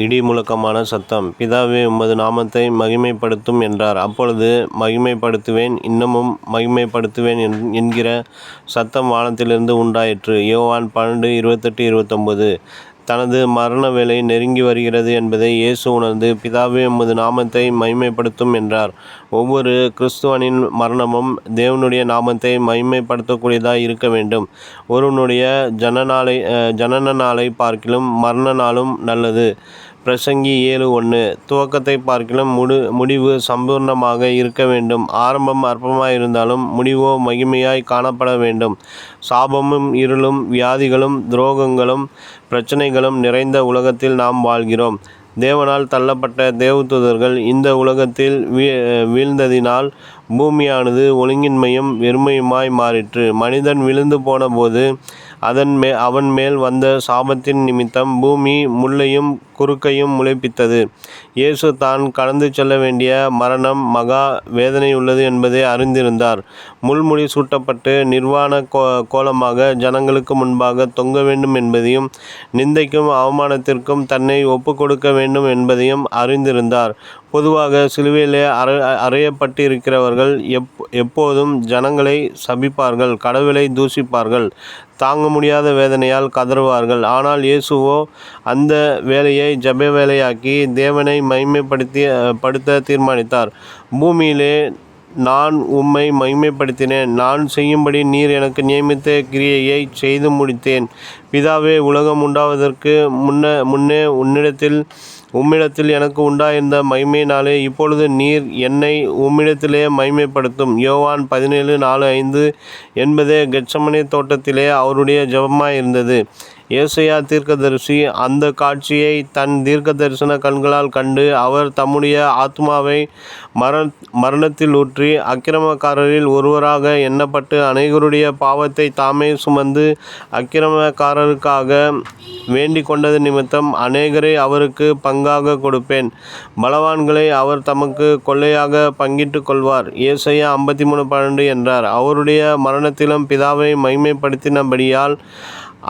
இடி முழக்கமான சத்தம். பிதாவே, உமது நாமத்தை மகிமைப்படுத்தும் என்றார். அப்பொழுது மகிமைப்படுத்துவேன், இன்னமும் மகிமைப்படுத்துவேன் என்கிற சத்தம் வானத்திலிருந்து உண்டாயிற்று. யோவான் 12:28-29. தனது மரண வேளை நெருங்கி வருகிறது என்பதை இயேசு உணர்ந்து, பிதாவே, உமது நாமத்தை மகிமைப்படுத்தும் என்றார். ஒவ்வொரு கிறிஸ்துவனின் மரணமும் தேவனுடைய நாமத்தை மகிமைப்படுத்தக்கூடியதாய் இருக்க வேண்டும். ஒருவனுடைய ஜனன நாளை பார்க்கிலும் மரண நாளும் நல்லது. பிரசங்கி 7:1. துவக்கத்தை பார்க்கிலும் முடிவு சம்பூர்ணமாக இருக்க வேண்டும். ஆரம்பம் அற்பமாயிருந்தாலும் முடிவோ மகிமையாய் காணப்பட வேண்டும். சாபமும் இருளும் வியாதிகளும் துரோகங்களும் பிரச்சனைகளும் நிறைந்த உலகத்தில் நாம் வாழ்கிறோம். தேவனால் தள்ளப்பட்ட தேவதூதர்கள் இந்த உலகத்தில் வீழ்ந்ததினால் பூமியானது ஒழுங்கின்மையும் வெறுமையுமாய் மாறிற்று. மனிதன் விழுந்து போன போது அவன் மேல் வந்த சாபத்தின் நிமித்தம் பூமி முள்ளையும் குறுக்கையும் முளைப்பித்தது. இயேசு தான் கடந்து செல்ல வேண்டிய மரணம் மகா வேதனையுள்ளது என்பதை அறிந்திருந்தார். முள்முடி சூட்டப்பட்டு நிர்வாண கோலமாக ஜனங்களுக்கு முன்பாக தொங்க வேண்டும் என்பதையும் நிந்தைக்கும் அவமானத்திற்கும் தன்னை ஒப்புக்கொடுக்க வேண்டும் என்பதையும் அறிந்திருந்தார். பொதுவாக சிலுவையிலே அறையப்பட்டிருக்கிறவர்கள் எப்போதும் ஜனங்களை சபிப்பார்கள், கடவுளை தூஷிப்பார்கள், தாங்க முடியாத வேதனையால் கதறுவார்கள். ஆனால் இயேசுவோ அந்த வேலையை ஜெப வேலையாக்கி தேவனை மகிமைப்படுத்த தீர்மானித்தார். பூமியிலே நான் உம்மை மகிமைப்படுத்தினேன். நான் செய்யும்படி நீர் எனக்கு நியமித்த கிரியையை செய்து முடித்தேன். பிதாவே, உலகம் உண்டாவதற்கு முன்னே உம்மிடத்தில் எனக்கு உண்டாயிருந்த மகிமையினாலே இப்பொழுது நீர் என்னை உம்மிடத்திலே மகிமைப்படுத்தும். யோவான் 17:4-5 என்பதே கெத்சமனே தோட்டத்திலே அவருடைய ஜெபமாயிருந்தது. ஏசாயா தீர்க்கதரிசி அந்த காட்சியை தன் தீர்க்க தரிசன கண்களால் கண்டு, அவர் தம்முடைய ஆத்துமாவை மரணத்தில் ஊற்றி அக்கிரமக்காரரில் ஒருவராக எண்ணப்பட்டு அநேகருடைய பாவத்தை தாமே சுமந்து அக்கிரமக்காரருக்காக வேண்டிக் கொண்டது நிமித்தம் அநேகரை அவருக்கு பங்காக கொடுப்பேன். பலவான்களை அவர் தமக்கு கொள்ளையாக பங்கிட்டு கொள்வார். ஏசாயா 53:12 என்றார். அவருடைய மரணத்திலும் பிதாவை மகிமைப்படுத்தினபடியால்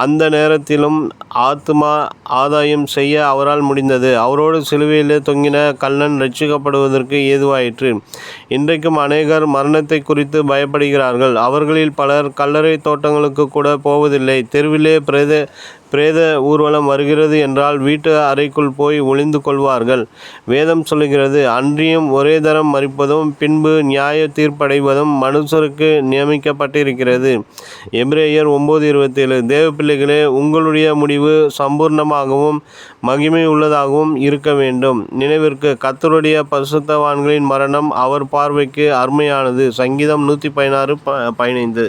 அந்த நேரத்திலும் ஆத்துமா ஆதாயம் செய்ய அவரால் முடிந்தது. அவரோடு சிலுவையிலே தொங்கின கள்ளன் இரட்சிக்கப்படுவதற்கு ஏதுவாயிற்று. இன்றைக்கும் அநேகர் மரணத்தை குறித்து பயப்படுகிறார்கள். அவர்களில் பலர் கல்லறை தோட்டங்களுக்கு கூட போவதில்லை. தெருவிலே பிரேத ஊர்வலம் வருகிறது என்றால் வீட்டு அறைக்குள் போய் ஒளிந்து கொள்வார்கள். வேதம் சொல்லுகிறது, அன்றியும் ஒரே தரம் மரிப்பதும் பின்பு நியாய தீர்ப்படைவதும் மனுஷருக்கு நியமிக்கப்பட்டிருக்கிறது. எபிரேயர் 9:27. தேவ பிள்ளைகளே, உங்களுடைய முடிவு சம்பூர்ணமாகவும் மகிமை உள்ளதாகவும் இருக்க வேண்டும். நினைவிற்கு, கர்த்தருடைய பரிசுத்தவான்களின் மரணம் அவர் பார்வைக்கு அருமையானது. சங்கீதம் 116:15.